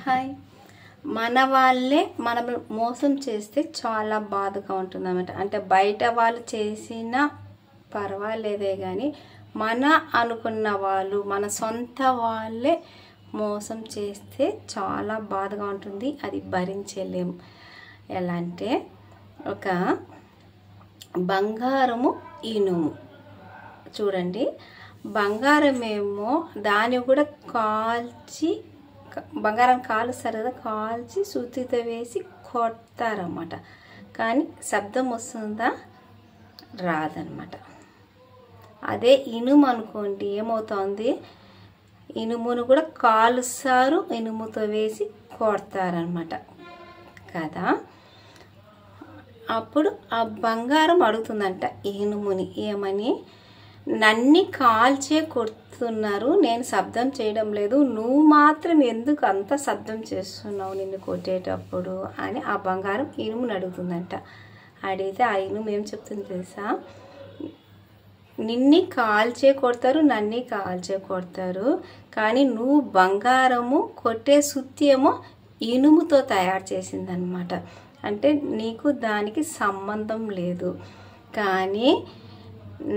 Hi. మన వాళ్ళే మనం మోసం చేస్తే చాలా బాధగా ఉంటుందన్నమాట. అంటే బయట వాళ్ళు చేసినా పర్వాలేదే కానీ మన అనుకున్న వాళ్ళు మన సొంత వాళ్ళే మోసం చేస్తే చాలా బాధగా ఉంటుంది. అది భరించలేం. ఎలా అంటే ఒక బంగారము ఇనుము చూడండి, బంగారం ఏమో దాన్ని కూడా కాల్చి బంగారం కాలుస్తారు కదా, కాల్చి సుత్తితో వేసి కొడతారన్నమాట. కానీ శబ్దం వస్తుందా? రాదనమాట. అదే ఇనుము అనుకోండి, ఏమవుతుంది, ఇనుమును కూడా కాలుస్తారు, ఇనుముతో వేసి కొడతారనమాట కదా. అప్పుడు ఆ బంగారం అడుగుతుందంట ఇనుముని, ఏమని, నన్ను కాల్చే కొడుతున్నారు, నేను శబ్దం చేయడం లేదు, నువ్వు మాత్రం ఎందుకు అంత శబ్దం చేస్తున్నావు నిన్ను కొట్టేటప్పుడు అని ఆ బంగారం ఇనుముని అడుగుతుందంట. అడిగితే ఆ ఇనుము ఏం చెప్తుంది తెలుసా, నిన్ను కాల్చే కొడతారు, నన్ను కాల్చే కొడతారు, కానీ నువ్వు బంగారము కొట్టే సుత్తి ఏమో ఇనుముతో తయారు చేసిందనమాట. అంటే నీకు దానికి సంబంధం లేదు, కానీ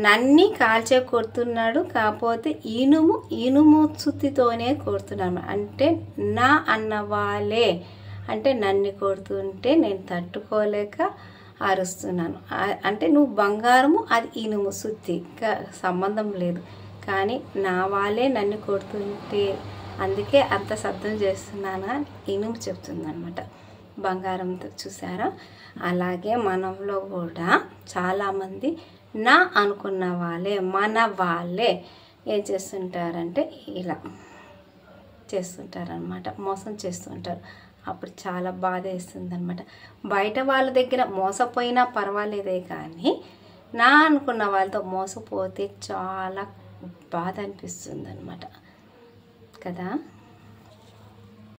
నన్ను కాల్చే కొడుతున్నాడు, కాకపోతే ఇనుము సుత్తితోనే కొడుతున్నాను. అంటే నా అన్న వాళ్ళే, అంటే నన్ను కొడుతుంటే నేను తట్టుకోలేక అరుస్తున్నాను. అంటే నువ్వు బంగారము, అది ఇనుము సుత్తి, సంబంధం లేదు, కానీ నా వాళ్ళే నన్ను కొడుతుంటే అందుకే అంత శబ్దం చేస్తున్నానా ఇనుము చెప్తుందనమాట బంగారంతో. చూసారా? అలాగే మనలో కూడా చాలామంది నా అనుకున్న వాళ్ళే, మన వాళ్ళే ఏం చేస్తుంటారంటే ఇలా చేస్తుంటారనమాట, మోసం చేస్తుంటారు. అప్పుడు చాలా బాధ వేస్తుంది అనమాట. బయట వాళ్ళ దగ్గర మోసపోయినా పర్వాలేదే, కానీ నా అనుకున్న వాళ్ళతో మోసపోతే చాలా బాధ అనిపిస్తుంది అనమాట కదా.